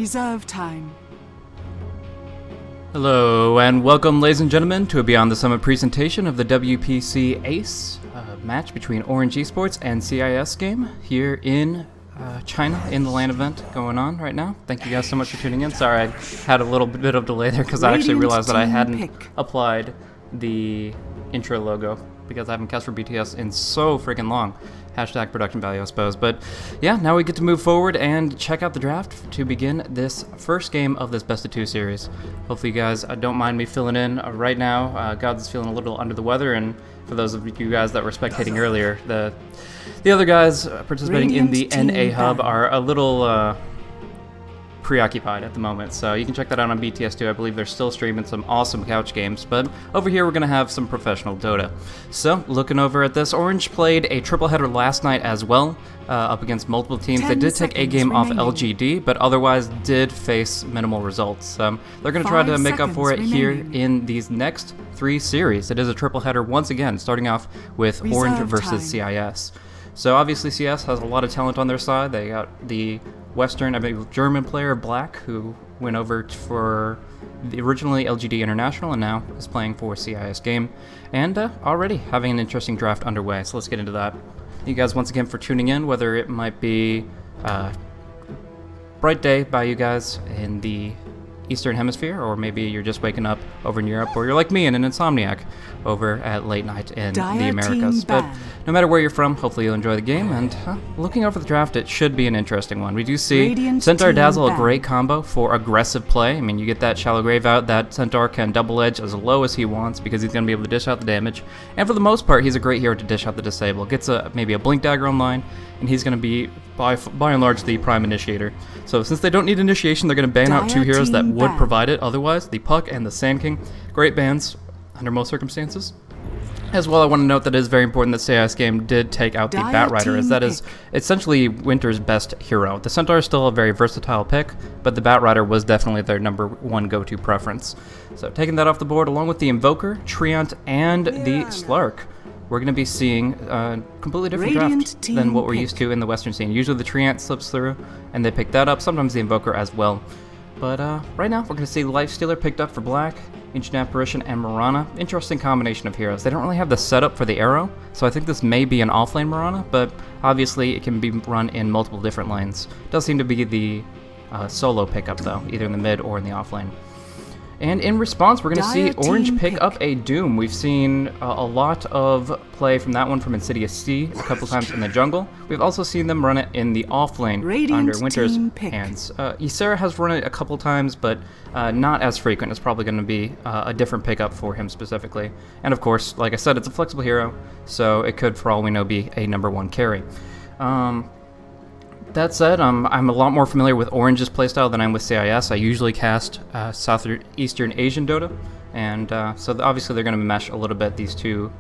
Reserve time. Hello and welcome, ladies and gentlemen, to a Beyond the Summit presentation of the WPC ACE match between Orange Esports and CIS game here in China, in the LAN event going on right now. Thank you guys so much for tuning in. Sorry, I had a little bit of delay there because I actually realized that I hadn't applied the intro logo because I haven't cast for BTS in so freaking long. Hashtag production value, I suppose. But yeah, now we get to move forward and check out the draft to begin this first game of this best of 2 series. Hopefully you guys don't mind me filling in right now. Gods is feeling a little under the weather, and for those of you guys that were spectating earlier, the other guys participating in the NA hub are a little preoccupied at the moment, so you can check that out on BTS2. I believe they're still streaming some awesome couch games, but over here we're going to have some professional Dota. So, looking over at this, Orange played a triple header last night as well, up against multiple teams. They did take a game off LGD, but otherwise did face minimal results. They're going to try to make up for it here in these next 3 series. It is a triple header once again, starting off with Orange versus CIS. So obviously CS has a lot of talent on their side. They got the German player Black, who went over for the originally LGD International and now is playing for CIS game, and already having an interesting draft underway. So let's get into that. Thank you guys once again for tuning in, whether it might be bright day by you guys in the Eastern Hemisphere, or maybe you're just waking up over in Europe, or you're like me and an insomniac over at late night in the Americas. But no matter where you're from, hopefully you'll enjoy the game, and looking over the draft, it should be an interesting one. We do see Centaur Dazzle, a great combo for aggressive play. I mean, you get that shallow grave out, that Centaur can double edge as low as he wants because he's going to be able to dish out the damage, and for the most part, he's a great hero to dish out the disable. Gets maybe a blink dagger online, and he's going to be by and large the prime initiator. So since they don't need initiation, they're going to ban out 2 heroes that would provide it otherwise, the Puck and the Sand King. Great bans under most circumstances. As well, I want to note that it is very important that CIS game did take out the Bat Rider, as that is essentially Winter's best hero. The Centaur is still a very versatile pick, but the Bat Rider was definitely their number 1 go-to preference. So taking that off the board, along with the Invoker, Treant, and the Slark, we're going to be seeing a completely different draft than what we're used to in the Western scene. Usually the Treant slips through, and they pick that up, sometimes the Invoker as well. But right now, we're going to see Lifestealer picked up for Black, Ancient Apparition, and Mirana. Interesting combination of heroes. They don't really have the setup for the arrow, so I think this may be an offlane Mirana, but obviously it can be run in multiple different lanes. Does seem to be the solo pickup, though, either in the mid or in the offlane. And in response, we're going to see Orange pick up a Doom. We've seen a lot of play from that one from Insidious C a couple times in the jungle. We've also seen them run it in the offlane under Winter's hands. Ysera has run it a couple times, but not as frequent. It's probably going to be a different pickup for him specifically. And of course, like I said, it's a flexible hero, so it could, for all we know, be a number 1 carry. That said, I'm a lot more familiar with Orange's playstyle than I'm with CIS. I usually cast Southeastern Asian Dota, and so obviously they're going to mesh a little bit, these 2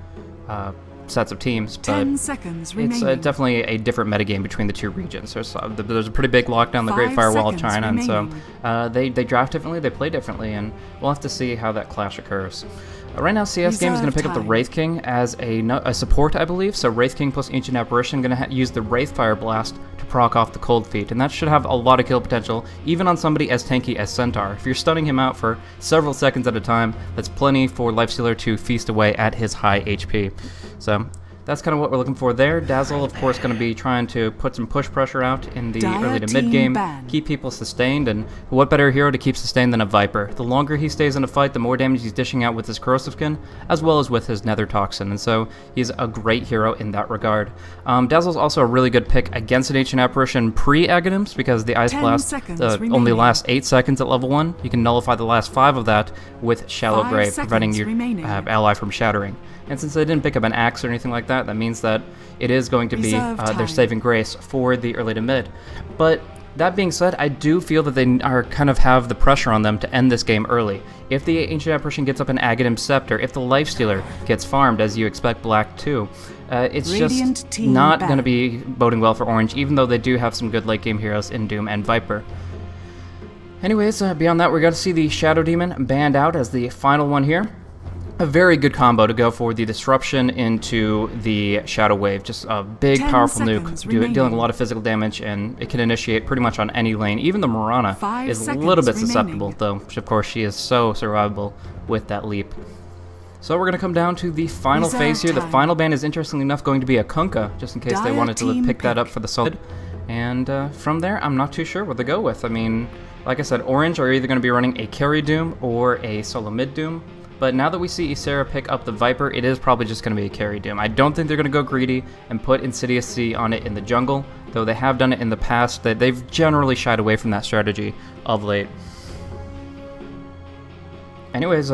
sets of teams, but it's definitely a different metagame between the 2 regions. There's a pretty big lockdown, the Great Firewall of China, and so they draft differently, they play differently, and we'll have to see how that clash occurs. Right now, CS game is going to pick up the Wraith King as a support, I believe. So Wraith King plus Ancient Apparition going to use the Wraith Fire Blast to proc off the Cold Feet, and that should have a lot of kill potential, even on somebody as tanky as Centaur. If you're stunning him out for several seconds at a time, that's plenty for Lifestealer to feast away at his high HP. So that's kind of what we're looking for there. Dazzle, of course, going to be trying to put some push pressure out in the early to mid game, keep people sustained, and what better hero to keep sustained than a Viper? The longer he stays in a fight, the more damage he's dishing out with his Corrosive Skin, as well as with his Nether Toxin, and so he's a great hero in that regard. Dazzle's also a really good pick against an Ancient Apparition pre-Aghanims, because the Ice Blast only lasts 8 seconds at level 1. You can nullify the last 5 of that with Shallow Grave, preventing your ally from shattering. And since they didn't pick up an axe or anything like that, that means that it is going to be their saving grace for the early to mid. But that being said, I do feel that they are kind of have the pressure on them to end this game early. If the Ancient Apparition gets up an Aghanim Scepter, if the Lifestealer gets farmed, as you expect Black to, it's just not going to be boding well for Orange, even though they do have some good late game heroes in Doom and Viper. Anyways, beyond that, we're going to see the Shadow Demon banned out as the final one here. a very good combo to go for the disruption into the Shadow Wave. Just a big, powerful nuke, dealing a lot of physical damage, and it can initiate pretty much on any lane. Even the Mirana is a little bit susceptible, though, which of course she is so survivable with that leap. So we're going to come down to the final phase here. The final ban is, interestingly enough, going to be a Kunkka, just in case they wanted to pick that up for the solid. And from there, I'm not too sure what to go with. I mean, like I said, Orange are either going to be running a carry Doom or a solo mid Doom. But now that we see Ysera pick up the Viper, it is probably just going to be a carry Doom. I don't think they're going to go greedy and put Insidious C on it in the jungle, though they have done it in the past. They've generally shied away from that strategy of late. Anyways,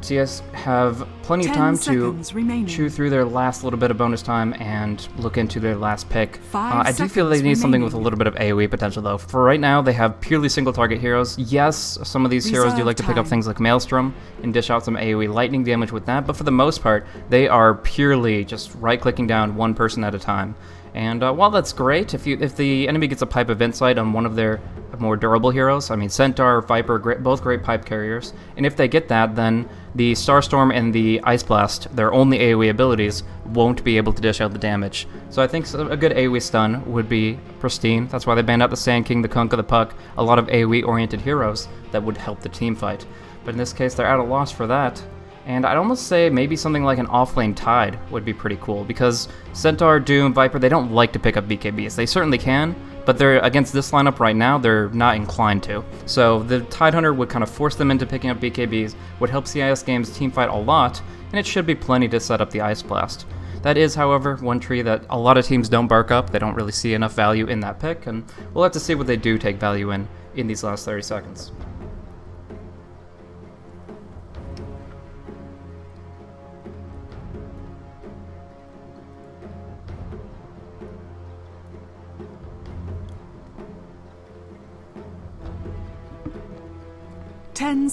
CIS have plenty of time to chew through their last little bit of bonus time and look into their last pick. I do feel they need something with a little bit of AoE potential, though. For right now, they have purely single-target heroes. Yes, some of these heroes do like to pick up things like Maelstrom and dish out some AoE lightning damage with that, but for the most part, they are purely just right-clicking down one person at a time. And while that's great, if the enemy gets a Pipe of Insight on one of their more durable heroes, I mean Centaur, Viper, both great pipe carriers, and if they get that, then the Starstorm and the Ice Blast, their only AoE abilities, won't be able to dish out the damage. So I think a good AoE stun would be pristine. That's why they banned out the Sand King, the Kunkka, the Puck, a lot of AoE-oriented heroes that would help the team fight. But in this case, they're at a loss for that. And I'd almost say maybe something like an offlane Tide would be pretty cool, because Centaur, Doom, Viper, they don't like to pick up BKBs. They certainly can, but they're against this lineup right now, they're not inclined to. So the Tidehunter would kind of force them into picking up BKBs, would help CIS Games teamfight a lot, and it should be plenty to set up the Ice Blast. That is, however, one tree that a lot of teams don't bark up. They don't really see enough value in that pick, and we'll have to see what they do take value in these last 30 seconds.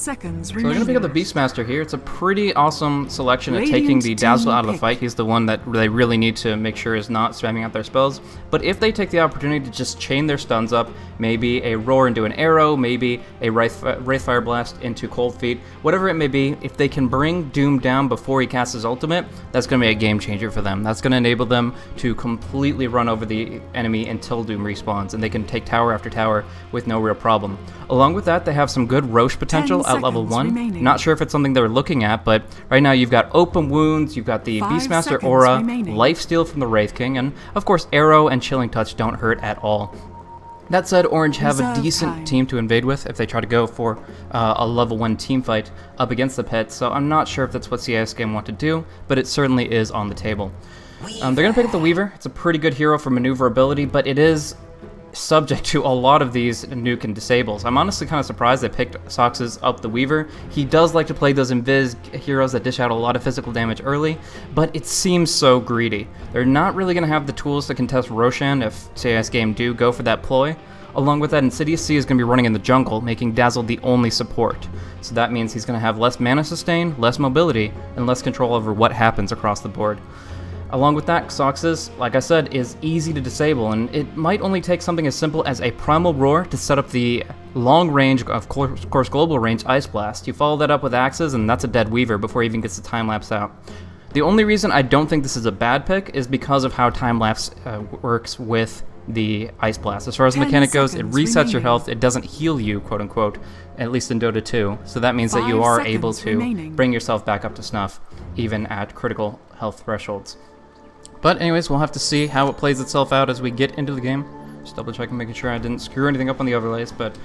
So they're going to pick up the Beastmaster here. It's a pretty awesome selection at taking the Dazzle out of the fight. He's the one that they really need to make sure is not spamming out their spells. But if they take the opportunity to just chain their stuns up, maybe a Roar into an Arrow, maybe a Wraithfire Blast into Cold Feet, whatever it may be, if they can bring Doom down before he casts his ultimate, that's going to be a game changer for them. That's going to enable them to completely run over the enemy until Doom respawns, and they can take tower after tower with no real problem. Along with that, they have some good Roche potential at level 1. Remaining. Not sure if it's something they're looking at, but right now you've got Open Wounds, you've got the 5 Beastmaster seconds Aura, remaining. Lifesteal from the Wraith King, and of course Arrow and Chilling Touch don't hurt at all. That said, Orange have a Reserve decent time. team to invade with if they try to go for a level 1 team fight up against the Pit, so I'm not sure if that's what CIS Game want to do, but it certainly is on the table. They're going to pick up the Weaver. It's a pretty good hero for maneuverability, but it is subject to a lot of these nuke and disables. I'm honestly kind of surprised they picked Sox's up the Weaver. He does like to play those invis heroes that dish out a lot of physical damage early, but it seems so greedy. They're not really going to have the tools to contest Roshan if CIS Game do go for that ploy. Along with that, Insidious C is going to be running in the jungle, making Dazzle the only support. So that means he's going to have less mana sustain, less mobility, and less control over what happens across the board. Along with that, Sox's, like I said, is easy to disable, and it might only take something as simple as a Primal Roar to set up the long range, of course global range, Ice Blast. You follow that up with Axes, and that's a dead Weaver before he even gets the time-lapse out. The only reason I don't think this is a bad pick is because of how time-lapse works with the Ice Blast. As far as the 10 mechanic goes, it seconds resets your remaining. health, it doesn't heal you, quote-unquote, at least in Dota 2, so that means that 5 you are seconds able to remaining. bring yourself back up to snuff, even at critical health thresholds. But anyways, we'll have to see how it plays itself out as we get into the game. Just double checking, making sure I didn't screw anything up on the overlays, but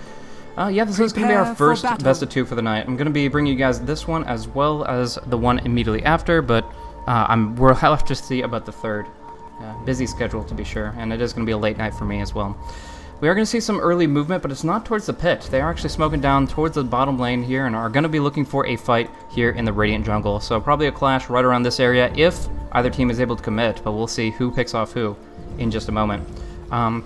yeah, this is going to be our Prepare for first battle. best of 2 for the night. I'm going to be bringing you guys this one as well as the one immediately after, but we'll have to see about the third. Busy schedule to be sure, and it is going to be a late night for me as well. We are going to see some early movement, but it's not towards the Pit. They are actually smoking down towards the bottom lane here and are going to be looking for a fight here in the Radiant Jungle. So probably a clash right around this area if either team is able to commit, but we'll see who picks off who in just a moment.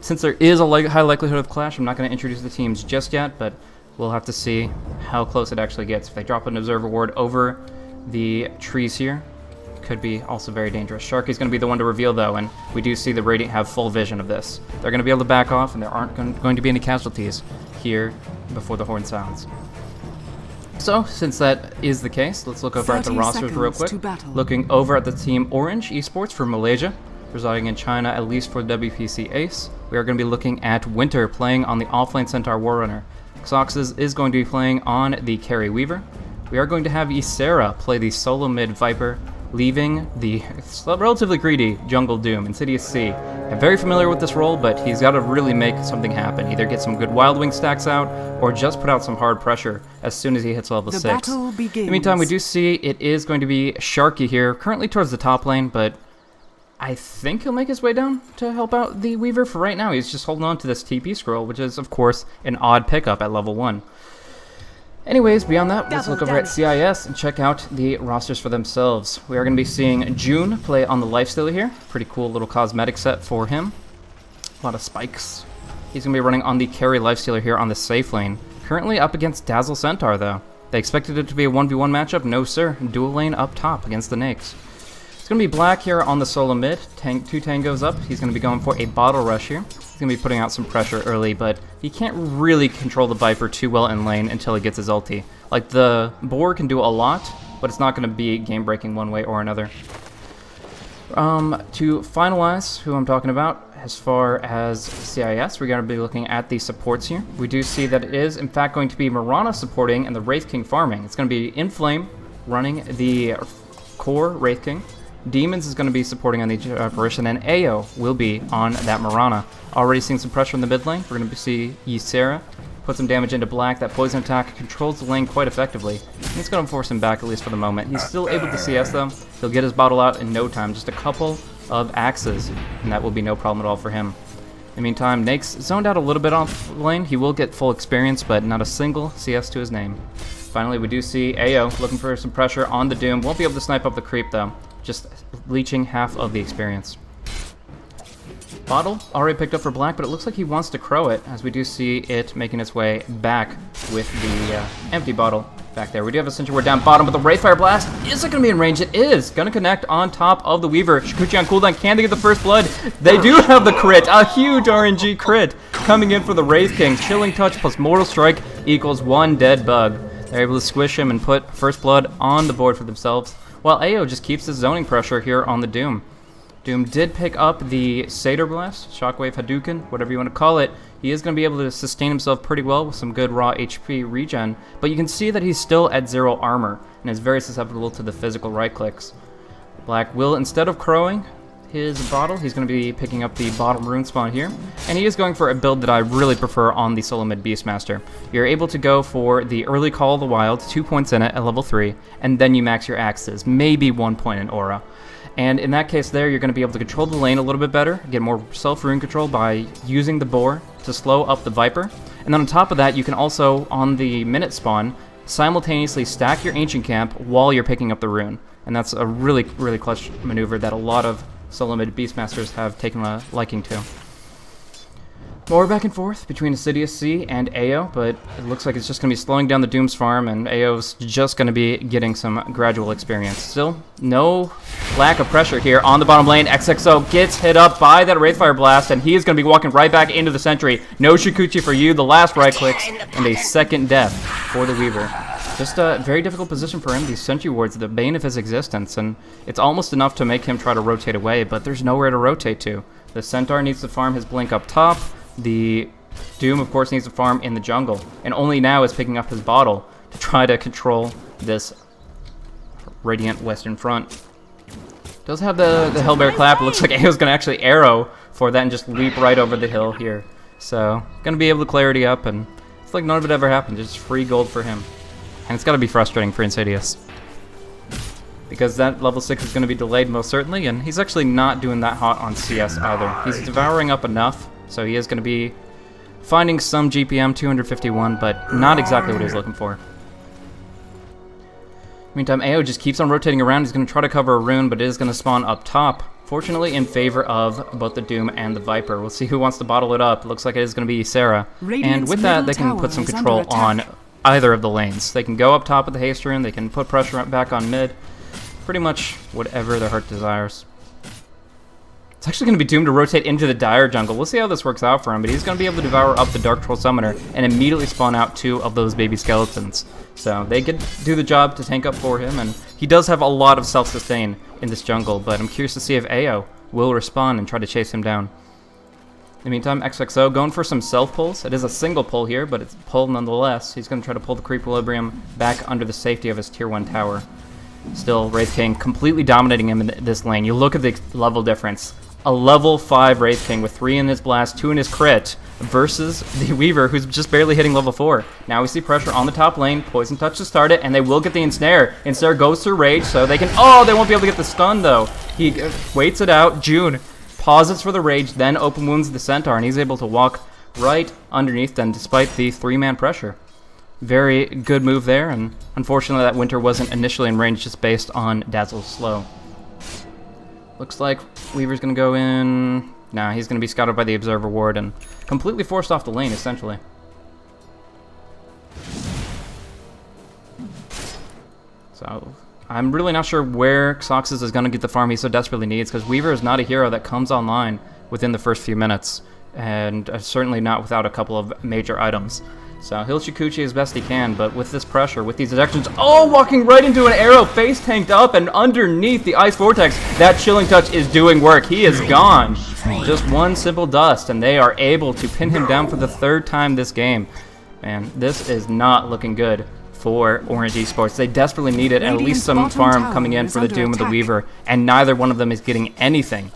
Since there is a high likelihood of clash, I'm not going to introduce the teams just yet, but we'll have to see how close it actually gets. If they drop an Observer Ward over the trees here, could be also very dangerous. Sharky's going to be the one to reveal, though, and we do see the Radiant have full vision of this. They're going to be able to back off, and there aren't going to be any casualties here before the horn sounds. So, since that is the case, let's look over at the rosters real quick. Looking over at the Team Orange Esports for Malaysia, residing in China at least for the WPC Ace. We are going to be looking at Winter playing on the offlane Centaur Warrunner. Xoxes is going to be playing on the Carry Weaver. We are going to have Ysera play the solo mid Viper, leaving the relatively greedy Jungle Doom, Insidious C. I'm very familiar with this role, but he's got to really make something happen. Either get some good Wild Wing stacks out, or just put out some hard pressure as soon as he hits level 6. In the meantime, we do see it is going to be Sharky here, currently towards the top lane, but I think he'll make his way down to help out the Weaver. For right now, he's just holding on to this TP scroll, which is, of course, an odd pickup at level 1. Anyways, beyond that, let's look over at CIS and check out the rosters for themselves. We are going to be seeing June play on the Lifestealer here. Pretty cool little cosmetic set for him. A lot of spikes. He's going to be running on the Carry Lifestealer here on the safe lane. Currently up against Dazzle Centaur, though. They expected it to be a 1v1 matchup. No, sir. Dual lane up top against the Nakes. It's going to be Black here on the solo mid. 2 tangos up. He's going to be going for a bottle rush here. He's going to be putting out some pressure early, but he can't really control the Viper too well in lane until he gets his ulti. Like, the Boar can do a lot, but it's not going to be game-breaking one way or another. To finalize who I'm talking about, as far as CIS, we're going to be looking at the supports here. We do see that it is, in fact, going to be Mirana supporting and the Wraith King farming. It's going to be Inflame running the core Wraith King. Demons is going to be supporting on the apparition, and AO will be on that Mirana. Already seeing some pressure in the mid lane. We're going to see Ysera put some damage into Black. That poison attack controls the lane quite effectively. And it's going to force him back, at least for the moment. He's still able to CS though. He'll get his bottle out in no time. Just a couple of axes, and that will be no problem at all for him. In the meantime, Nake's zoned out a little bit off lane. He will get full experience, but not a single CS to his name. Finally, we do see AO looking for some pressure on the Doom. Won't be able to snipe up the creep though. Just leeching half of the experience. Bottle already picked up for Black, but it looks like he wants to crow it, as we do see it making its way back with the empty bottle back there. We do have a Sentry Ward down bottom, but the Wraithfire Blast, is it going to be in range? It is. Going to connect on top of the Weaver. Shukuchi on cooldown. Can they get the first blood? They do have the crit. A huge RNG crit coming in for the Wraith King. Chilling Touch plus Mortal Strike equals 1 dead bug. They're able to squish him and put first blood on the board for themselves, while AO just keeps his zoning pressure here on the Doom. Doom did pick up the Satyr Blast, Shockwave Hadouken, whatever you want to call it. He is going to be able to sustain himself pretty well with some good raw HP regen, but you can see that he's still at 0 armor and is very susceptible to the physical right clicks. Black will, instead of crowing his bottle, he's going to be picking up the bottom rune spawn here, and he is going for a build that I really prefer on the solo mid Beastmaster. You're able to go for the early Call of the Wild, 2 points in it at level 3, and then you max your axes, maybe 1 point in aura. And in that case there, you're going to be able to control the lane a little bit better, get more self-rune control by using the Boar to slow up the Viper. And then on top of that, you can also, on the minute spawn, simultaneously stack your Ancient Camp while you're picking up the rune. And that's a really, really clutch maneuver that a lot of solo mid Beastmasters have taken a liking to. More back and forth between Insidious C and AO, but it looks like it's just going to be slowing down the Doom's farm, and AO's just going to be getting some gradual experience. Still, no lack of pressure here on the bottom lane. XXO gets hit up by that Wraithfire Blast, and he is going to be walking right back into the Sentry. No Shukuchi for you, the last right clicks, and a second death for the Weaver. Just a very difficult position for him. These Sentry Wards, the bane of his existence, and it's almost enough to make him try to rotate away, but there's nowhere to rotate to. The Centaur needs to farm his Blink up top. The Doom, of course, needs to farm in the jungle, and only now is picking up his bottle to try to control this Radiant Western Front. Does have the Hellbear Clap. It looks like AO's going to actually arrow for that and just leap right over the hill here. So, going to be able to clarity up, and it's like none of it ever happened. Just free gold for him. And it's got to be frustrating for Insidious, because that level 6 is going to be delayed most certainly, and he's actually not doing that hot on CS either. He's devouring up enough, so he is going to be finding some GPM, 251, but not exactly what he was looking for. Meantime, AO just keeps on rotating around. He's going to try to cover a rune, but it is going to spawn up top, fortunately in favor of both the Doom and the Viper. We'll see who wants to bottle it up. It looks like it is going to be Sarah, and with that, they can put some control on either of the lanes. They can go up top with the haste rune, they can put pressure back on mid, pretty much whatever their heart desires. It's actually going to be doomed to rotate into the Dire jungle. We'll see how this works out for him, but he's going to be able to devour up the Dark Troll Summoner and immediately spawn out 2 of those baby skeletons. So they could do the job to tank up for him, and he does have a lot of self-sustain in this jungle, but I'm curious to see if AO will respond and try to chase him down. In the meantime, XXO going for some self-pulls. It is a single pull here, but it's a pull nonetheless. He's going to try to pull the Creequilibrium back under the safety of his tier 1 tower. Still, Wraith King completely dominating him in this lane. You look at the level difference. A level 5 Wraith King with 3 in his blast, 2 in his crit, versus the Weaver, who's just barely hitting level 4. Now we see pressure on the top lane. Poison Touch to start it, and they will get the Ensnare. Ensnare goes through Rage, so they can... Oh, they won't be able to get the stun, though. He waits it out. June pauses for the Rage, then open wounds the Centaur, and he's able to walk right underneath them, despite the 3-man pressure. Very good move there, and unfortunately that Winter wasn't initially in range just based on Dazzle's slow. Looks like Weaver's going to go in... Nah, he's going to be scouted by the Observer Ward and completely forced off the lane, essentially. So, I'm really not sure where Xoxus is going to get the farm he so desperately needs, because Weaver is not a hero that comes online within the first few minutes, and certainly not without a couple of major items. So he'll Shikuchi as best he can, but with this pressure, with these ejections, oh, walking right into an arrow, face tanked up, and underneath the Ice Vortex, that Chilling Touch is doing work. He is gone. Just one simple dust, and they are able to pin him down for the 3rd time this game. Man, this is not looking good for Orange Esports. They desperately needed at least some farm coming in for the Doom of the Weaver, and neither one of them is getting anything.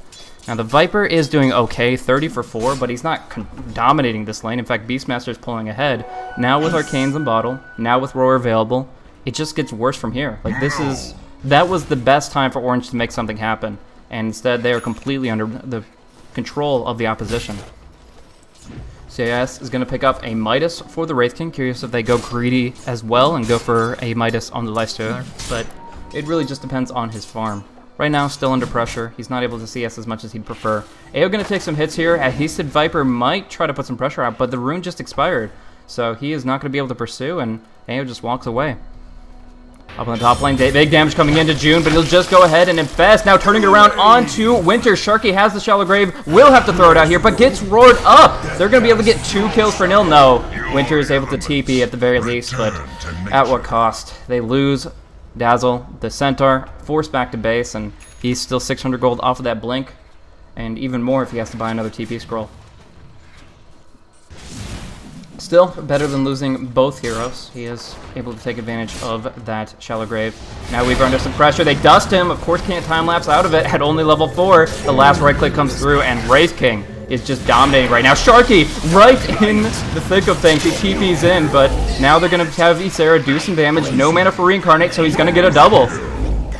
Now the Viper is doing okay, 30 for 4, but he's not dominating this lane. In fact, Beastmaster is pulling ahead. Now with Arcanes in bottle, now with Roar available, it just gets worse from here. Like that was the best time for Orange to make something happen, and instead they are completely under the control of the opposition. CIS is going to pick up a Midas for the Wraith King. Curious if they go greedy as well and go for a Midas on the Lifestealer, but it really just depends on his farm. Right now, still under pressure. He's not able to CS as much as he'd prefer. AO going to take some hits here. A Hasted Viper might try to put some pressure out, but the rune just expired. So he is not going to be able to pursue, and AO just walks away. Up on the top lane, big damage coming into June, but he'll just go ahead and infest. Now turning it around onto Winter. Sharky has the Shallow Grave. Will have to throw it out here, but gets roared up. They're going to be able to get 2 kills for nil. No, Winter is able to TP at the very least, but at what cost? They lose Dazzle, the Centaur, forced back to base, and he's still 600 gold off of that blink, and even more if he has to buy another TP scroll. Still better than losing both heroes. He is able to take advantage of that Shallow Grave. Now Weaver under some pressure. They dust him. Of course, can't time-lapse out of it at only level 4. The last right-click comes through, and Wraith King is just dominating right now. Sharky right in the thick of things. He TP's in, but now they're going to have Ysera do some damage. No mana for Reincarnate, so he's going to get a double.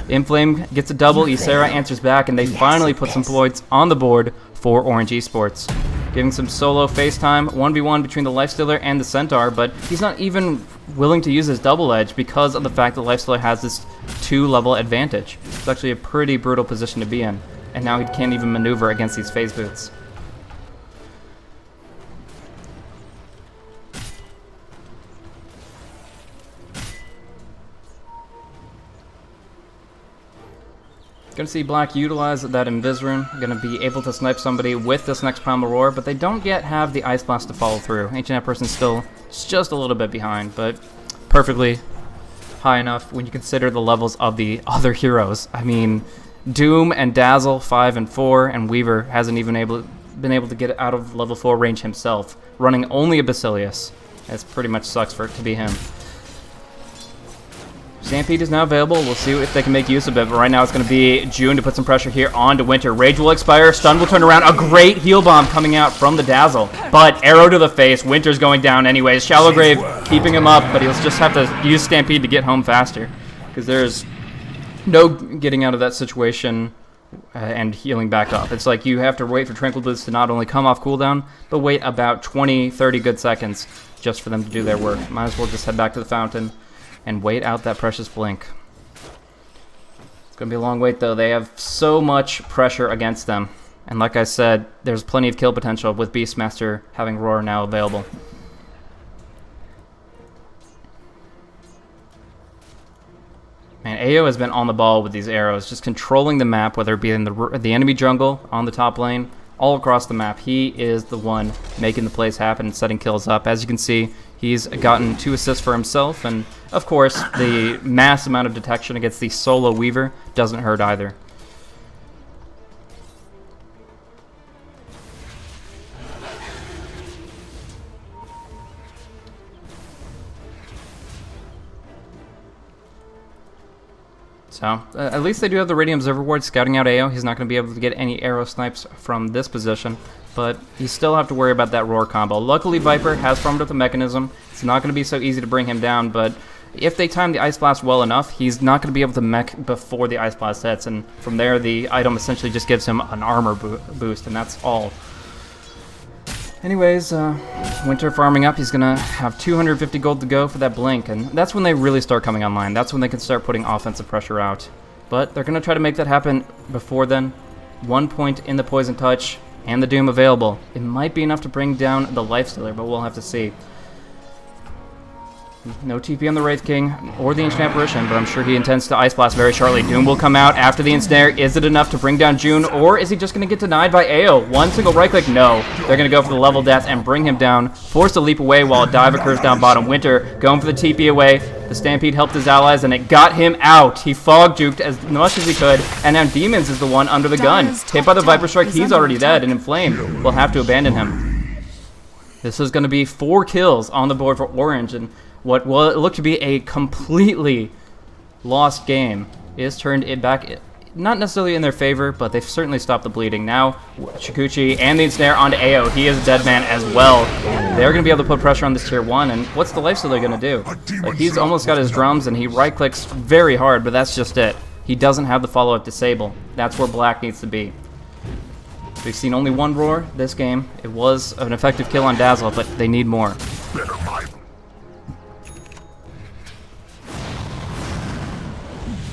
Inflame gets a double. Ysera answers back, and they finally put some points on the board for Orange Esports. Giving some solo FaceTime, 1v1 between the Lifestealer and the Centaur, but he's not even willing to use his double edge because of the fact that Lifestealer has this 2-level advantage. It's actually a pretty brutal position to be in, and now he can't even maneuver against these phase boots. Gonna see Black utilize that Invis-Rune. Gonna be able to snipe somebody with this next Primal Roar, but they don't yet have the Ice Blast to follow through. Ancient Empress is still just a little bit behind, but perfectly high enough when you consider the levels of the other heroes. I mean, Doom and Dazzle 5 and 4, and Weaver hasn't even been able to get out of level 4 range himself, running only a Basilius. It pretty much sucks for it to be him. Stampede is now available. We'll see if they can make use of it, but right now it's going to be June to put some pressure here onto Winter. Rage will expire. Stun will turn around. A great heal bomb coming out from the Dazzle, but arrow to the face. Winter's going down anyways. Shallow Grave keeping him up, but he'll just have to use Stampede to get home faster because there's no getting out of that situation and healing back up. It's like you have to wait for Tranquil Boots to not only come off cooldown, but wait about 20-30 good seconds just for them to do their work. Might as well just head back to the fountain and wait out that precious blink. It's going to be a long wait, though. They have so much pressure against them. And like I said, there's plenty of kill potential with Beastmaster having Roar now available. Man, AO has been on the ball with these arrows, just controlling the map, whether it be in the enemy jungle, on the top lane, all across the map. He is the one making the plays happen and setting kills up. As you can see, he's gotten 2 assists for himself, and of course, the mass amount of detection against the solo Weaver doesn't hurt either. So, at least they do have the Radiant Observer Ward scouting out AO. He's not going to be able to get any arrow snipes from this position, but you still have to worry about that roar combo. Luckily, Viper has farmed up the mechanism. It's not going to be so easy to bring him down, but if they time the Ice Blast well enough, he's not going to be able to mech before the Ice Blast hits, and from there, the item essentially just gives him an armor boost, and that's all. Anyways, Winter farming up. He's going to have 250 gold to go for that Blink, and that's when they really start coming online. That's when they can start putting offensive pressure out. But they're going to try to make that happen before then. 1 point in the Poison Touch and the Doom available. It might be enough to bring down the Lifestealer, but we'll have to see. No TP on the Wraith King or the Ancient Apparition, but I'm sure he intends to Ice Blast very shortly. Doom will come out after the Ensnare. Is it enough to bring down June, or is he just going to get denied by AO? One single right click? No. They're going to go for the level death and bring him down, force a leap away while a dive occurs down bottom. Winter going for the TP away. The Stampede helped his allies, and it got him out. He fog juked as much as he could, and now Demons is the one under the gun. Hit by the Viper Strike, he's already dead, and Inflamed will have to abandon him. This is going to be 4 kills on the board for Orange, and what will look to be a completely lost game is turned it back, not necessarily in their favor, but they've certainly stopped the bleeding. Now, Chikuchi and the Ensnare onto AO. He is a dead man as well. They're going to be able to put pressure on this tier 1, and what's the Lifestealer going to do? Like, he's almost got his drums, and he right-clicks very hard, but that's just it. He doesn't have the follow-up disable. That's where Black needs to be. We've seen only 1 roar this game. It was an effective kill on Dazzle, but they need more.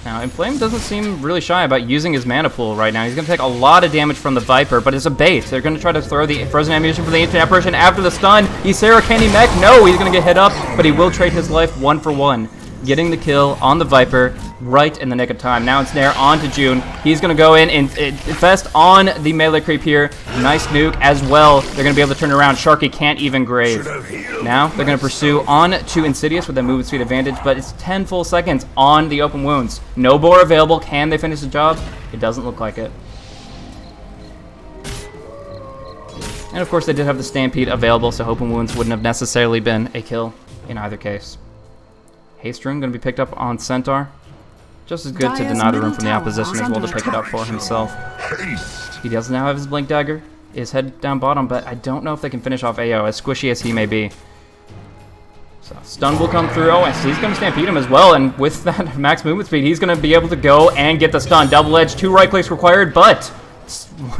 Now, Inflame doesn't seem really shy about using his mana pool right now. He's going to take a lot of damage from the Viper, but it's a bait. They're going to try to throw the Frozen Ammunition for the Ancient Apparition after the stun. Ysera, can he mech? No, he's going to get hit up, but he will trade his life 1 for 1. Getting the kill on the Viper right in the nick of time. Now Ensnare on to June. He's going to go in and infest on the melee creep here. Nice nuke as well. They're going to be able to turn around. Sharky can't even grave. Now they're going to pursue on to Insidious with a movement speed advantage, but it's 10 full seconds on the open wounds. No bore available. Can they finish the job? It doesn't look like it. And of course they did have the Stampede available, so open wounds wouldn't have necessarily been a kill in either case. Haste Rune going to be picked up on Centaur. Just as good to deny the room from the opposition as well to pick it up for himself. He does now have his Blink Dagger. Is head down bottom, but I don't know if they can finish off AO, as squishy as he may be. So stun will come through. Oh, and he's going to Stampede him as well, and with that max movement speed, he's going to be able to go and get the stun. Double edge, 2 right clicks required, but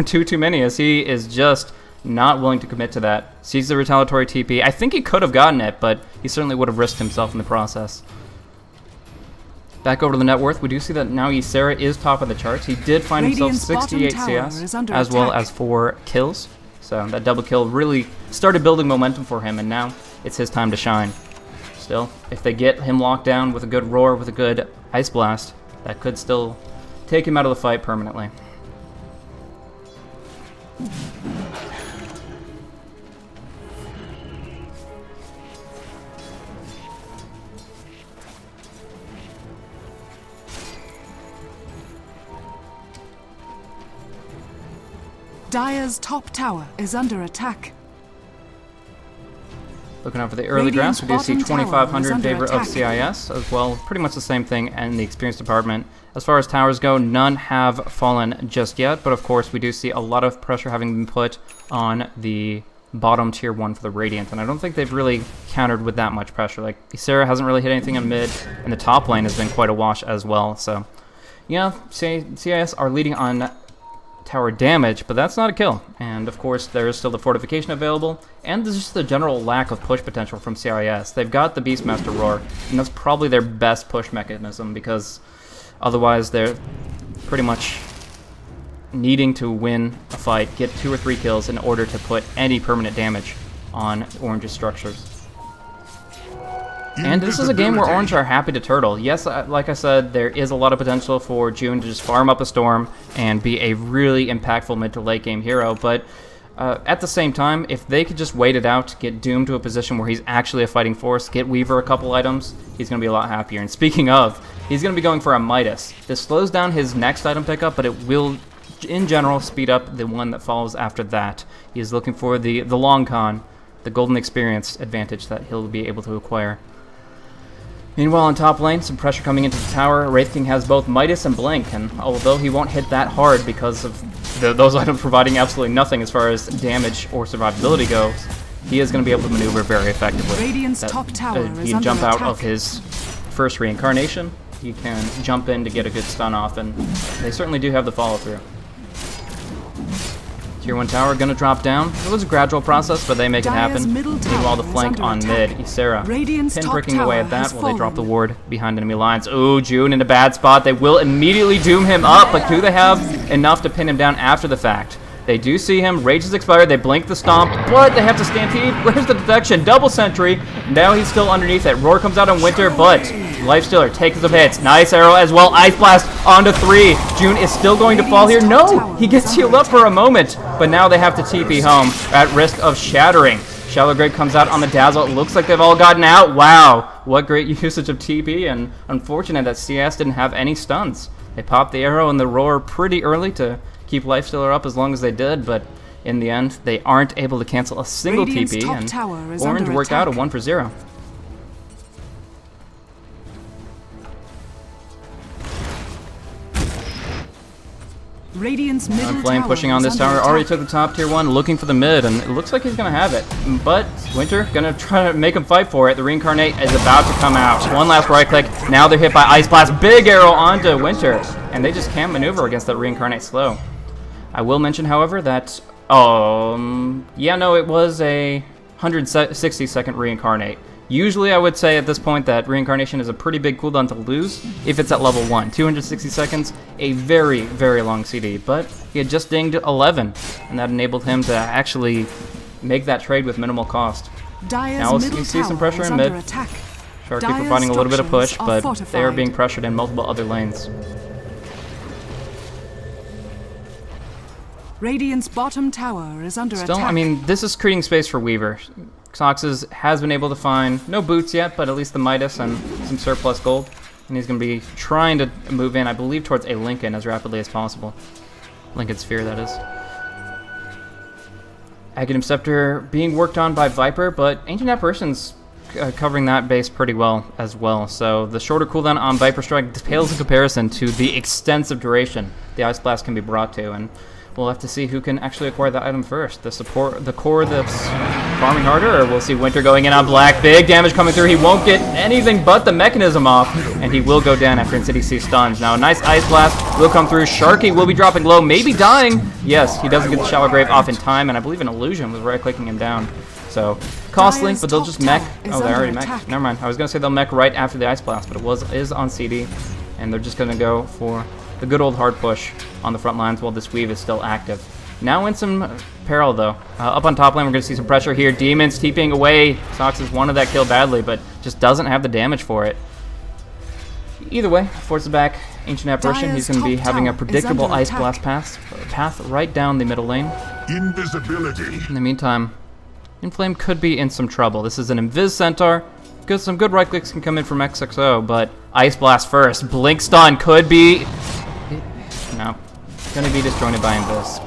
2 too many, as he is just not willing to commit to that. Sees the retaliatory TP. I think he could have gotten it, but he certainly would have risked himself in the process. Back over to the net worth, we do see that now Ysera is top of the charts. He did find himself 68 CS, as well as 4 kills. So that double kill really started building momentum for him, and now it's his time to shine. Still, if they get him locked down with a good roar, with a good Ice Blast, that could still take him out of the fight permanently. Dire's top tower is under attack. Looking out for the early drafts, we do see 2,500 in favor of CIS as well. Pretty much the same thing in the experience department. As far as towers go, none have fallen just yet, but of course we do see a lot of pressure having been put on the bottom tier 1 for the Radiant, and I don't think they've really countered with that much pressure. Like, Ysera hasn't really hit anything in mid, and the top lane has been quite a wash as well. So, yeah, CIS are leading on tower damage, but that's not a kill. And of course there is still the fortification available, and there's just the general lack of push potential from CIS. They've got the Beastmaster Roar, and that's probably their best push mechanism, because otherwise they're pretty much needing to win a fight, get 2 or 3 kills in order to put any permanent damage on Orange's structures. And this is a game where Orange are happy to turtle. Yes, like I said, there is a lot of potential for June to just farm up a Storm and be a really impactful mid to late game hero, but at the same time, if they could just wait it out, get Doom to a position where he's actually a fighting force, get Weaver a couple items, he's going to be a lot happier. And speaking of, he's going to be going for a Midas. This slows down his next item pickup, but it will, in general, speed up the one that follows after that. He is looking for the long con, the golden experience advantage that he'll be able to acquire. Meanwhile, on top lane, some pressure coming into the tower. Wraith King has both Midas and Blink, and although he won't hit that hard because of those items providing absolutely nothing as far as damage or survivability goes, he is going to be able to maneuver very effectively. Radiant's top tower he is can jump under out attack. of his first reincarnation. He can jump in to get a good stun off, and they certainly do have the follow-through. Tier 1 tower going to drop down. It was a gradual process, but they make it happen. Meanwhile, the flank on mid, Ysera pinpricking away at that while they drop the ward behind enemy lines. Ooh, June in a bad spot. They will immediately doom him up, but do they have enough to pin him down after the fact? They do see him. Rage is expired. They blink the stomp, but they have to stampede. Where's the detection? Double sentry. Now he's still underneath it. Roar comes out on Winter, but Lifestealer takes the hits. Nice arrow as well. Ice Blast onto 3. June is still going to fall here. No! He gets healed up for a moment, but now they have to TP home at risk of shattering. Shallow Grave comes out on the Dazzle. It looks like they've all gotten out. Wow, what great usage of TP, and unfortunate that CIS didn't have any stuns. They popped the arrow and the Roar pretty early to keep Lifestealer up as long as they did, but in the end, they aren't able to cancel a single TP, and Orange worked out a 1 for 0. Radiant's middle Flame tower pushing on this is tower. under Already attack. took the top tier 1, looking for the mid, and it looks like he's going to have it. But Winter going to try to make him fight for it. The Reincarnate is about to come out. One last right click. Now they're hit by Ice Blast. Big arrow onto Winter, and they just can't maneuver against that Reincarnate slow. I will mention, however, that yeah, no, it was a 160-second Reincarnate. Usually, I would say at this point that Reincarnation is a pretty big cooldown to lose if it's at level 1. 260 seconds, a very, very long CD, but he had just dinged 11, and that enabled him to actually make that trade with minimal cost. Now you see some pressure in mid. Sharky providing a little bit of push, but they are being pressured in multiple other lanes. Radiant's bottom tower is under Still, attack. I mean, this is creating space for Weaver. Soxes has been able to find no boots yet, but at least the Midas and some surplus gold. And he's going to be trying to move in, I believe, towards a Lincoln as rapidly as possible. Lincoln Sphere, that is. Aghanim Scepter being worked on by Viper, but Ancient Apparition's covering that base pretty well as well. So the shorter cooldown on Viper Strike pales in comparison to the extensive duration the Ice Blast can be brought to, and we'll have to see who can actually acquire that item first. The core that's farming harder, or we'll see Winter going in on Black. Big damage coming through. He won't get anything but the mechanism off, and he will go down after Incity sees stuns. Now a nice Ice Blast will come through. Sharky will be dropping low, maybe dying. Yes, he doesn't get the Shallow Grave off in time, and I believe an Illusion was right-clicking him down. So, costly, but they'll just mech. Oh, they already mech. Never mind. I was going to say they'll mech right after the Ice Blast, but it is on CD, and they're just going to go for the good old hard push on the front lines while this weave is still active. Now in some peril, though. Up on top lane, we're going to see some pressure here. Demons TPing away. Sox has wanted that kill badly, but just doesn't have the damage for it. Either way, forces back Ancient Apparition. He's going to be having a predictable Ice Blast path right down the middle lane. Invisibility. In the meantime, Inflame could be in some trouble. This is an Invis Centaur. Some good right clicks can come in from XXO, but Ice Blast first. Blink Stun could be... No. Going to be disjointed by Invis.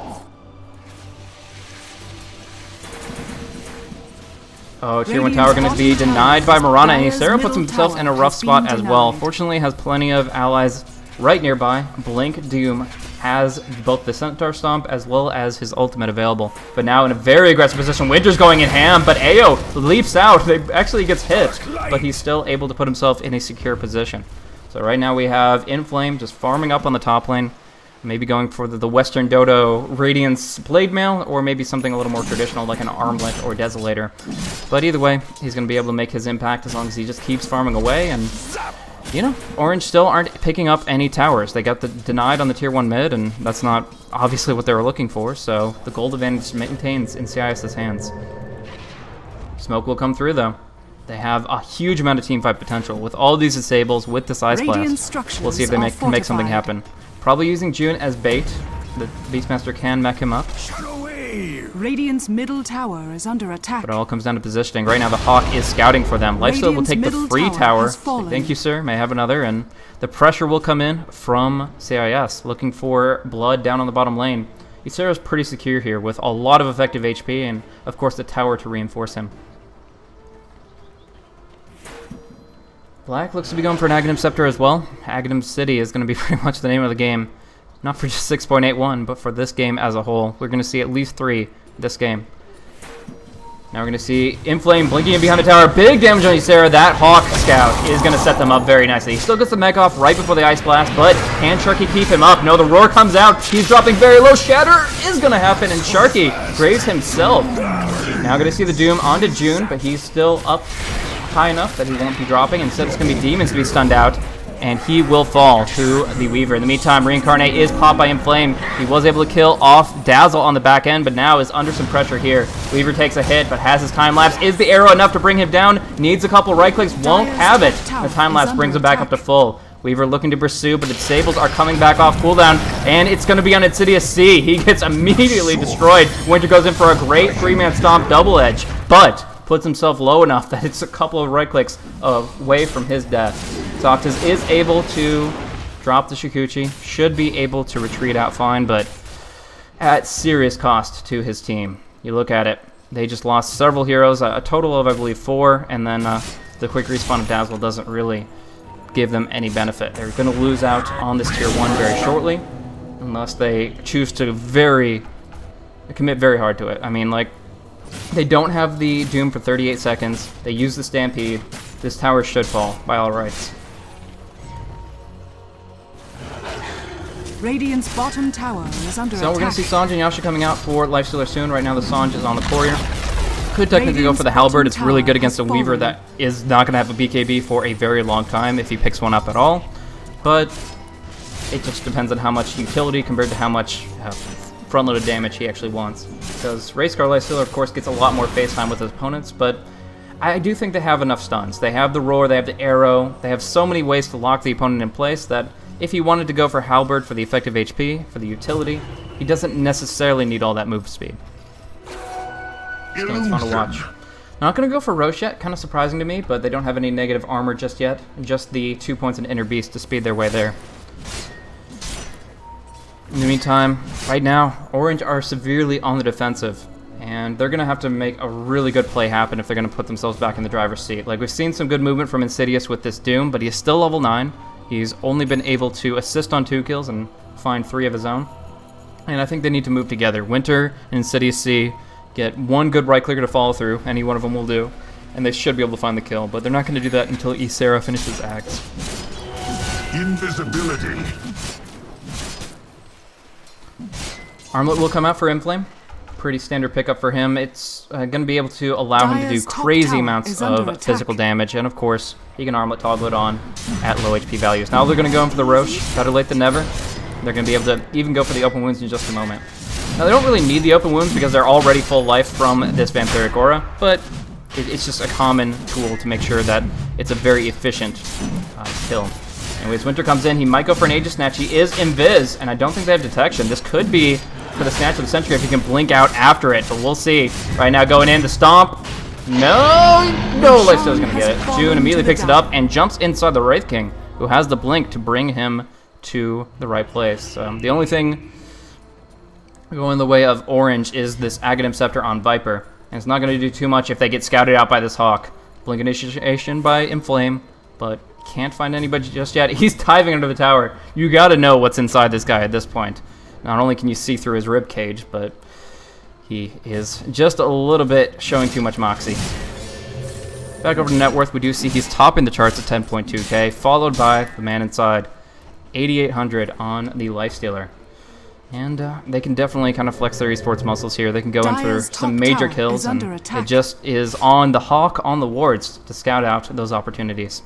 Oh, Tier 1 tower going to be denied by Mirana, and Ysera puts himself in a rough spot as well. Fortunately, has plenty of allies right nearby. Blink Doom has both the Centaur Stomp as well as his ultimate available. But now in a very aggressive position, Winter's going in ham, but Ayo leaps out. They actually gets hit, but he's still able to put himself in a secure position. So right now we have Inflame just farming up on the top lane. Maybe going for the Western Dodo Radiance Blade Mail, or maybe something a little more traditional like an Armlet or Desolator. But either way, he's going to be able to make his impact as long as he just keeps farming away. And, you know, Orange still aren't picking up any towers. They got the denied on the Tier 1 mid, and that's not obviously what they were looking for. So the gold advantage maintains in CIS's hands. Smoke will come through, though. They have a huge amount of teamfight potential with all these disables, with this Ice Blast. We'll see if they can make something happen. Probably using June as bait. The Beastmaster can mech him up. Radiant's middle tower is under attack. But it all comes down to positioning. Right now the Hawk is scouting for them. Lifesteal will take the free tower. Thank you, sir. May I have another? And the pressure will come in from CIS, looking for blood down on the bottom lane. Ysera's pretty secure here with a lot of effective HP and, of course, the tower to reinforce him. Black looks to be going for an Aghanim Scepter as well. Aghanim City is going to be pretty much the name of the game. Not for just 6.81, but for this game as a whole. We're going to see at least 3 this game. Now we're going to see Inflame blinking in behind the tower. Big damage on Ysera. That Hawk Scout is going to set them up very nicely. He still gets the mech off right before the Ice Blast, but can Sharky keep him up? No, the Roar comes out. He's dropping very low. Shatter is going to happen, and Sharky graves himself. Now going to see the Doom onto June, but he's still up high enough that he won't be dropping. Instead, it's going to be Demons to be stunned out, and he will fall to the Weaver. In the meantime, Reincarnate is popped by Inflame. He was able to kill off Dazzle on the back end, but now is under some pressure here. Weaver takes a hit, but has his time lapse. Is the arrow enough to bring him down? Needs a couple right clicks, won't have it. The time lapse brings him back up to full. Weaver looking to pursue, but the disables are coming back off cooldown, and it's going to be on Insidious C. He gets immediately destroyed. Winter goes in for a great 3-man stomp double edge, but puts himself low enough that it's a couple of right clicks away from his death. Soctus is able to drop the Shikuchi, should be able to retreat out fine, but at serious cost to his team. You look at it, they just lost several heroes, a total of, I believe, 4, and then the quick respawn of Dazzle doesn't really give them any benefit. They're going to lose out on this tier 1 very shortly, unless they choose to commit very hard to it. I mean, like, they don't have the Doom for 38 seconds. They use the Stampede. This tower should fall, by all rights. Radiant's bottom tower is under attack. So we're going to see Sange and Yasha coming out for Lifestealer soon. Right now the Sange is on the courier. Could technically go for the Halberd. It's really good against a Weaver that is not going to have a BKB for a very long time if he picks one up at all. But it just depends on how much utility compared to how much front-loaded damage he actually wants. Because Rayscar Lifestealer, of course, gets a lot more face time with his opponents, but I do think they have enough stuns. They have the Roar, they have the Arrow, they have so many ways to lock the opponent in place that if he wanted to go for Halberd for the effective HP, for the utility, he doesn't necessarily need all that move speed. So it's fun to watch. Not going to go for Roche yet, kind of surprising to me, but they don't have any negative armor just yet. Just the 2 points in Inner Beast to speed their way there. In the meantime, right now, Orange are severely on the defensive, and they're going to have to make a really good play happen if they're going to put themselves back in the driver's seat. Like, we've seen some good movement from Insidious with this Doom, but he is still level 9. He's only been able to assist on 2 kills and find 3 of his own. And I think they need to move together. Winter and Insidious C get one good right-clicker to follow through. Any one of them will do. And they should be able to find the kill, but they're not going to do that until Ysera finishes Axe. Invisibility. Armlet will come out for Inflame. Pretty standard pickup for him. It's going to be able to allow him to do crazy amounts of physical damage, and of course, he can Armlet toggle it on at low HP values. Now they're going to go in for the Roche. Better late than never. They're going to be able to even go for the open wounds in just a moment. Now they don't really need the open wounds because they're already full life from this Vampiric Aura, but it's just a common tool to make sure that it's a very efficient kill. Anyways, Winter comes in. He might go for an Aegis Snatch. He is Invis, and I don't think they have detection. This could be for the Snatch of the Century if he can blink out after it, but we'll see. Right now going in, the Stomp. No Lifesteal's going to get it. June immediately picks it up and jumps inside the Wraith King, who has the blink to bring him to the right place. The only thing going the way of Orange is this Aghanim Scepter on Viper, and it's not going to do too much if they get scouted out by this Hawk. Blink Initiation by Inflame, but can't find anybody just yet. He's diving under the tower. You got to know what's inside this guy at this point. Not only can you see through his rib cage, but he is just a little bit showing too much moxie. Back over to net worth, we do see he's topping the charts at 10.2k, followed by the man inside, 8,800 on the Lifestealer. And they can definitely kind of flex their esports muscles here. They can go in for some major kills, and it just is on the Hawk on the wards to scout out those opportunities.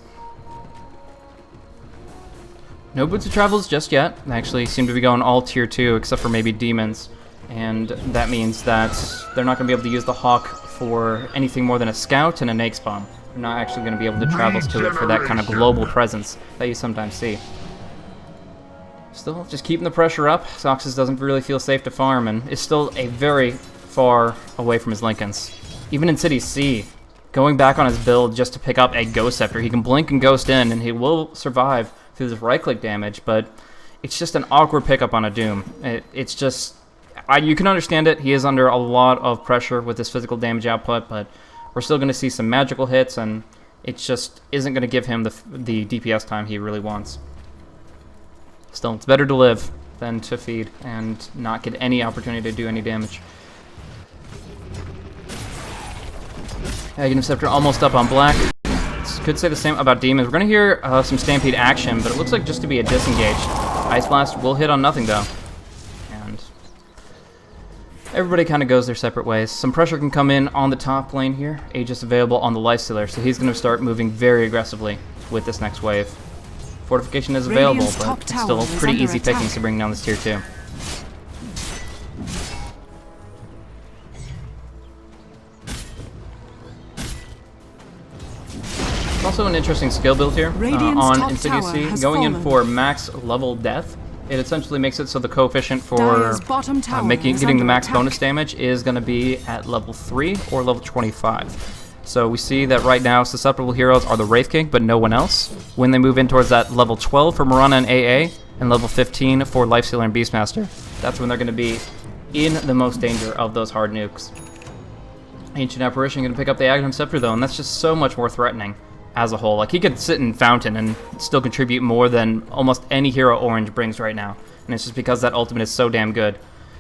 No Boots of Travels just yet. They actually seem to be going all tier 2 except for maybe Demons. And that means that they're not going to be able to use the Hawk for anything more than a Scout and a Nakes Bomb. You're not actually going to be able to travel to it for that kind of global presence that you sometimes see. Still, just keeping the pressure up. Soxus doesn't really feel safe to farm, and is still a very far away from his Lincolns. Even in City C, going back on his build just to pick up a Ghost Scepter. He can blink and Ghost in, and he will survive through this right-click damage, but it's just an awkward pickup on a Doom. It's just... you can understand it. He is under a lot of pressure with his physical damage output, but we're still going to see some magical hits, and it just isn't going to give him the DPS time he really wants. Still, it's better to live than to feed and not get any opportunity to do any damage. Aghanim Scepter almost up on black. Could say the same about Demons. We're going to hear some Stampede action, but it looks like just to be a disengaged. Ice Blast will hit on nothing, though. And everybody kind of goes their separate ways. Some pressure can come in on the top lane here. Aegis available on the Lifestealer, so he's going to start moving very aggressively with this next wave. Fortification is available, but it's still pretty easy pickings to bring down this tier 2. Also an interesting skill build here on Insidious C, going in for max level death. It essentially makes it so the coefficient for getting the max bonus damage is going to be at level 3 or level 25. So we see that right now susceptible heroes are the Wraith King, but no one else. When they move in towards that level 12 for Mirana and AA, and level 15 for Lifestealer and Beastmaster, that's when they're going to be in the most danger of those hard nukes. Ancient Apparition going to pick up the Aghanim Scepter though, and that's just so much more threatening as a whole. Like, he could sit in Fountain and still contribute more than almost any hero Orange brings right now. And it's just because that ultimate is so damn good.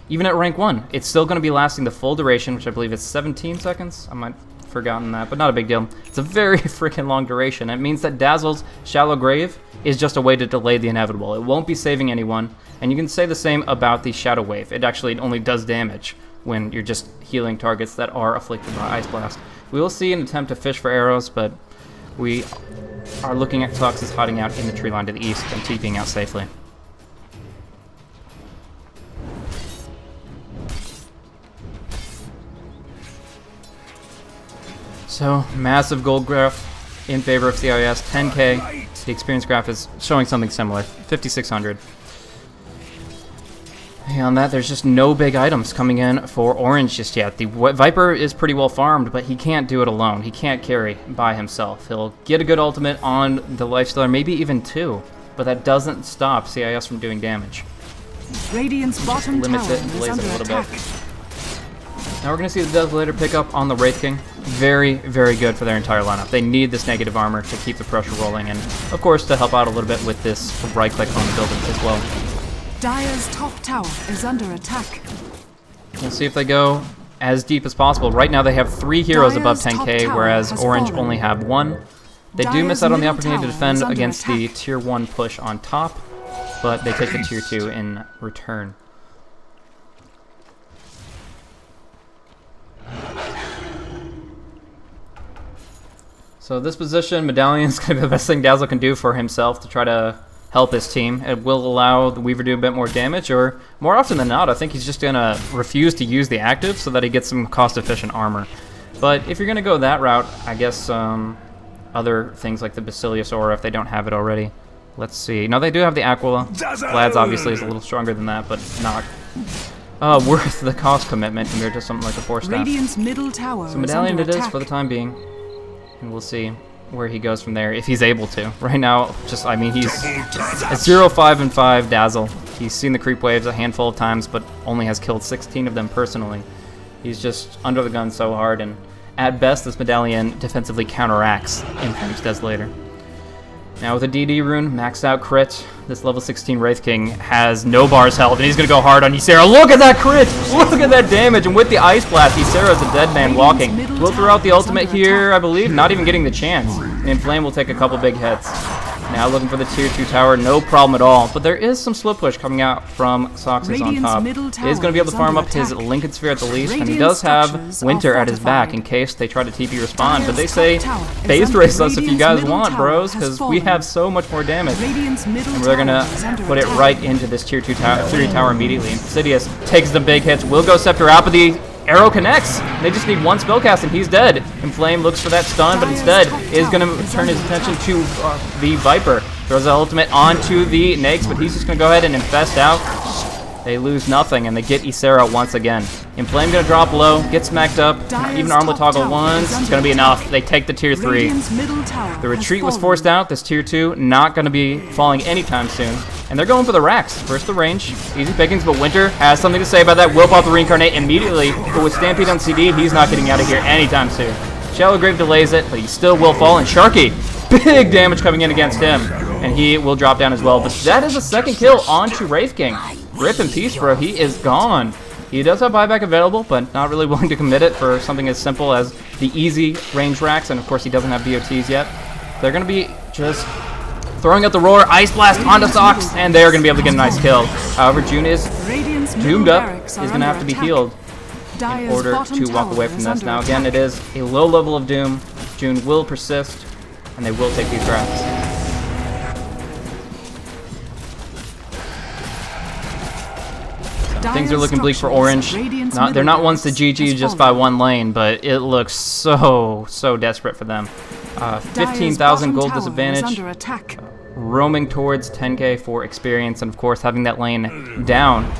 Even at rank 1, it's still going to be lasting the full duration, which I believe is 17 seconds. I might have forgotten that, but not a big deal. It's a very freaking long duration. It means that Dazzle's Shallow Grave is just a way to delay the inevitable. It won't be saving anyone, and you can say the same about the Shadow Wave. It actually only does damage when you're just healing targets that are afflicted by Ice Blast. We will see an attempt to fish for arrows, but we are looking at Soxus hiding out in the tree line to the east and TPing out safely. So, massive gold graph in favor of CIS, 10k. The experience graph is showing something similar, 5,600. Beyond that, there's just no big items coming in for Orange just yet. The Viper is pretty well farmed, but he can't do it alone. He can't carry by himself. He'll get a good ultimate on the Lifestealer, maybe even 2, but that doesn't stop CIS from doing damage. Radiant's bottom limits it and delays it a little bit. Now we're going to see the Desolator pick up on the Wraith King. Very, very good for their entire lineup. They need this negative armor to keep the pressure rolling, and of course to help out a little bit with this right click on the building as well. Dire's top tower is under attack. We'll see if they go as deep as possible. Right now they have 3 heroes above 10k, whereas Orange only have 1. They do miss out on the opportunity to defend against the tier 1 push on top, but they take the tier 2 in return. So this position, Medallion is going to be the best thing Dazzle can do for himself to try to help his team. It will allow the Weaver to do a bit more damage, or more often than not, I think he's just going to refuse to use the active so that he gets some cost-efficient armor. But if you're going to go that route, I guess other things like the Basilius Aura, if they don't have it already. Let's see. No, they do have the Aquila. Vlad's obviously is a little stronger than that, but not worth the cost commitment compared to something like the Force Staff. Radiant's middle tower So Medallion it is for the time being. And we'll see where he goes from there, if he's able to. Right now, just, I mean, he's a 0-5-5 Dazzle. He's seen the creep waves a handful of times, but only has killed 16 of them personally. He's just under the gun so hard, and at best, this Medallion defensively counteracts Inflame's Desolator. Now with a DD rune, maxed out crit, this level 16 Wraith King has no bars health, and he's going to go hard on Ysera. Look at that crit! Look at that damage! And with the Ice Blast, Ysera's a dead man walking. We'll throw out the ultimate here, I believe, not even getting the chance. And Inflame will take a couple big hits. Now looking for the tier 2 tower, no problem at all. But there is some split push coming out from Soxus on top. He is going to be able to farm up his Lincoln Sphere at the least, and he does have Winter at his back in case they try to TP respond. But they say, phase race us if you guys want, bros, because we have so much more damage. And we're going to put it right into this tier 2 3 tower immediately. Insidious takes the big hits, will go Scepter out, but the arrow connects. They just need one spellcast and he's dead. Inflame looks for that stun, but instead is going to turn his attention to the Viper. Throws the ultimate onto the Nakes, but he's just going to go ahead and infest out. They lose nothing, and they get Ysera once again. Inflame going to drop low, get smacked up. Even Armlet toggle once. It's going to be enough. They take the tier 3. The retreat was forced out. This tier 2 not going to be falling anytime soon. And they're going for the racks. First the range. Easy pickings, but Winter has something to say about that. Will pop the Reincarnate immediately. But with Stampede on CD, he's not getting out of here anytime soon. Shallow Grave delays it, but he still will fall. And Sharky, big damage coming in against him. And he will drop down as well. But that is a second kill onto Wraith King. Rip in peace, bro. He is gone. He does have buyback available, but not really willing to commit it for something as simple as the easy range racks. And of course, he doesn't have BOTs yet. They're going to be just throwing out the Roar, Ice Blast onto Socks, and they're going to be able to get a nice kill. However, June is doomed up. He's going to have to be healed in order to walk away from this. Now, again, it is a low level of Doom. June will persist, and they will take these racks. Things are looking bleak for Orange. They're not ones to GG just by one lane, but it looks so desperate for them. 15,000 gold disadvantage, roaming towards 10k for experience, and of course having that lane down.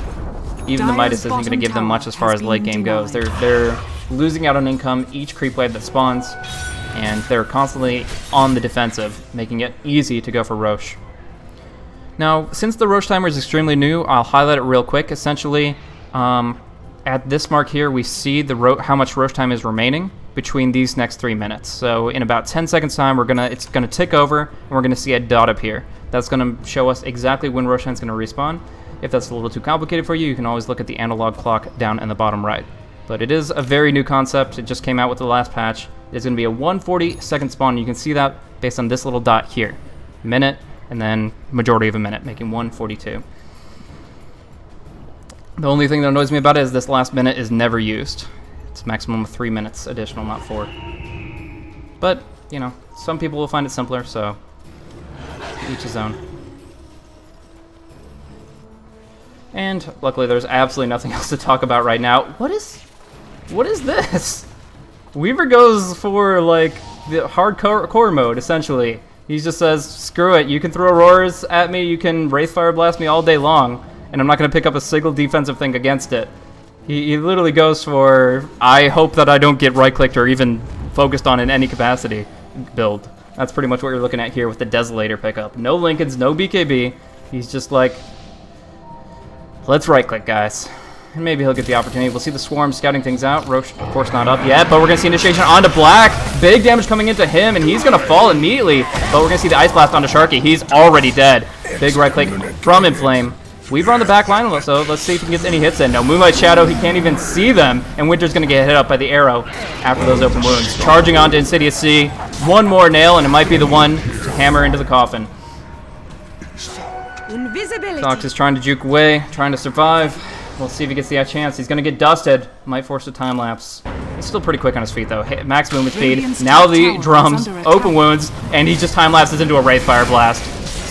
Even the Midas isn't going to give them much as far as late game goes. They're losing out on income each creep wave that spawns, and they're constantly on the defensive, making it easy to go for Roche. Now, since the Roche timer is extremely new, I'll highlight it real quick. Essentially, at this mark here, we see how much Roche time is remaining between these next 3 minutes. So in about 10 seconds time, it's gonna tick over, and we're gonna see a dot appear. That's gonna show us exactly when Roche time's gonna respawn. If that's a little too complicated for you, you can always look at the analog clock down in the bottom right. But it is a very new concept. It just came out with the last patch. It's gonna be a 140-second spawn. You can see that based on this little dot here. Minute, and then majority of a minute, making 142. The only thing that annoys me about it is this last minute is never used. It's a maximum of 3 minutes additional, not 4. But, you know, some people will find it simpler, so each his own. And luckily there's absolutely nothing else to talk about right now. What is this? Weaver goes for like the hardcore mode, essentially. He just says, screw it, you can throw Roars at me, you can Wraith Fire Blast me all day long, and I'm not going to pick up a single defensive thing against it. He literally goes for, I hope that I don't get right-clicked or even focused on in any capacity build. That's pretty much what you're looking at here with the Desolator pickup. No Lincolns, no BKB. He's just like, let's right-click, guys. And maybe he'll get the opportunity. We'll see the Swarm scouting things out. Roche, of course, not up yet, but we're going to see initiation onto Black. Big damage coming into him, and he's going to fall immediately. But we're going to see the Ice Blast onto Sharky. He's already dead. Big right click from Inflame. Weaver on the back line, so let's see if he gets any hits in. No, Moonlight Shadow, he can't even see them, and Winter's going to get hit up by the arrow after those open wounds. Charging onto Insidious C. One more nail, and it might be the one to hammer into the coffin. Sox is trying to juke away, trying to survive. We'll see if he gets the chance. He's going to get dusted. Might force a time lapse. He's still pretty quick on his feet, though. Max movement speed. Now the drums, open wounds, and he just time lapses into a Wraith Fire Blast.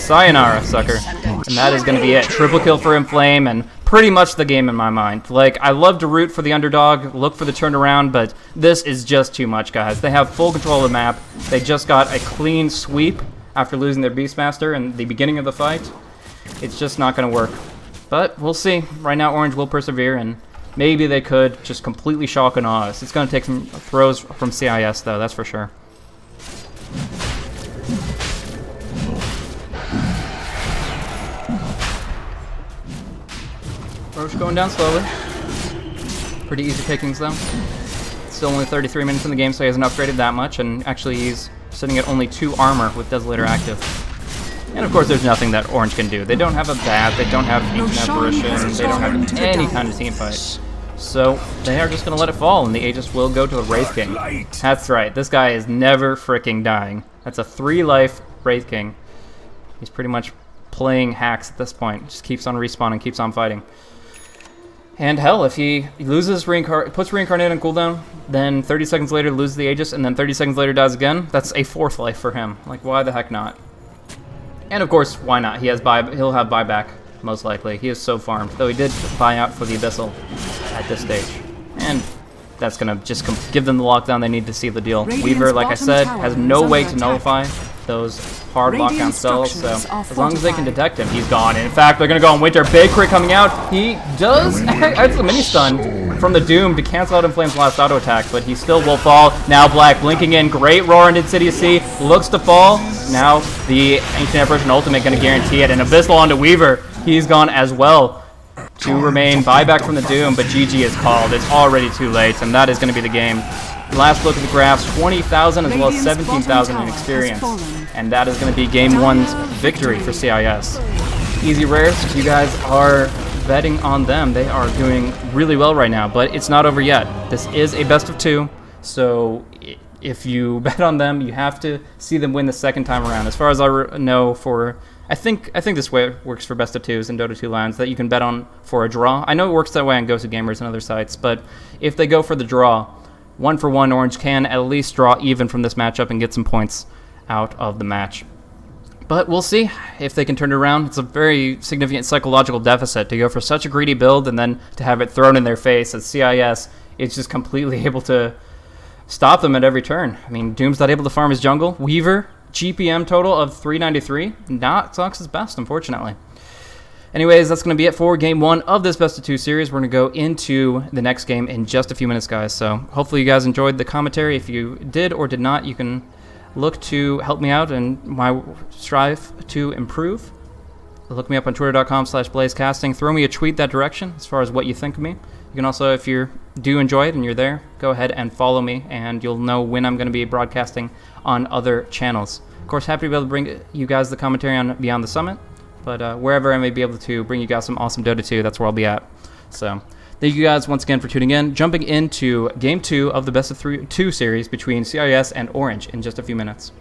Sayonara, sucker. And that is going to be it. Triple kill for Inflame, and pretty much the game in my mind. Like, I love to root for the underdog, look for the turnaround, but this is just too much, guys. They have full control of the map. They just got a clean sweep after losing their Beastmaster in the beginning of the fight. It's just not going to work. But we'll see. Right now, Orange will persevere, and maybe they could just completely shock and awe us. It's going to take some throws from CIS, though, that's for sure. Roche going down slowly. Pretty easy pickings, though. Still only 33 minutes in the game, so he hasn't upgraded that much, and actually he's sitting at only 2 armor with Desolator active. And of course, there's nothing that Orange can do. They don't have a bat, they don't have Ancient Apparition, they don't have any kind of team fight. So they are just going to let it fall, and the Aegis will go to the Wraith King. That's right, this guy is never freaking dying. That's a 3-life Wraith King. He's pretty much playing hacks at this point. Just keeps on respawning, keeps on fighting. And hell, if he loses puts Reincarnate on cooldown, then 30 seconds later loses the Aegis, and then 30 seconds later dies again, that's a 4th life for him. Like, why the heck not? And of course, why not? He'll have buyback, most likely. He is so farmed, though he did buy out for the Abyssal at this stage. And that's going to just give them the lockdown they need to seal the deal. Radiant's Weaver, like I bottom said, tower has no is way under to attack. nullify those hard Radiant lockdown spells, so structures are as long as they can fortified. detect him, he's gone. And in fact, they're going to go on Winter. Big crit coming out. He does actually mini stun from the Doom to cancel out Inflame's last auto attack, but he still will fall. Now Black blinking in. Great roar into Insidious C. Looks to fall. Now the Ancient Apparition ultimate going to guarantee it. And Abyssal onto Weaver. He's gone as well to remain. Buyback from the Doom, but GG is called. It's already too late, and that is going to be the game. Last look at the graphs, 20,000 as well as 17,000 in experience. And that is going to be Game 1's victory for CIS. Easy Rares, you guys are betting on them. They are doing really well right now, but it's not over yet. This is a best of 2, so if you bet on them, you have to see them win the second time around. As far as I know, I think this way works for best of 2s in Dota 2 lines, that you can bet on for a draw. I know it works that way on Ghost of Gamers and other sites, but if they go for the draw, 1-for-1, Orange can at least draw even from this matchup and get some points out of the match. But we'll see if they can turn it around. It's a very significant psychological deficit to go for such a greedy build and then to have it thrown in their face as CIS. It's just completely able to stop them at every turn. I mean, Doom's not able to farm his jungle. Weaver, GPM total of 393. Not Sox's best, unfortunately. Anyways, that's going to be it for Game 1 of this Best of 2 series. We're going to go into the next game in just a few minutes, guys. So hopefully you guys enjoyed the commentary. If you did or did not, you can look to help me out in my strive to improve. Look me up on twitter.com/blazecasting. Throw me a tweet that direction as far as what you think of me. You can also, if you do enjoy it and you're there, go ahead and follow me, and you'll know when I'm going to be broadcasting on other channels. Of course, happy to be able to bring you guys the commentary on Beyond the Summit. But wherever I may be able to bring you guys some awesome Dota 2, that's where I'll be at. So thank you guys once again for tuning in. Jumping into Game 2 of the Best of 2 series between CIS and Orange in just a few minutes.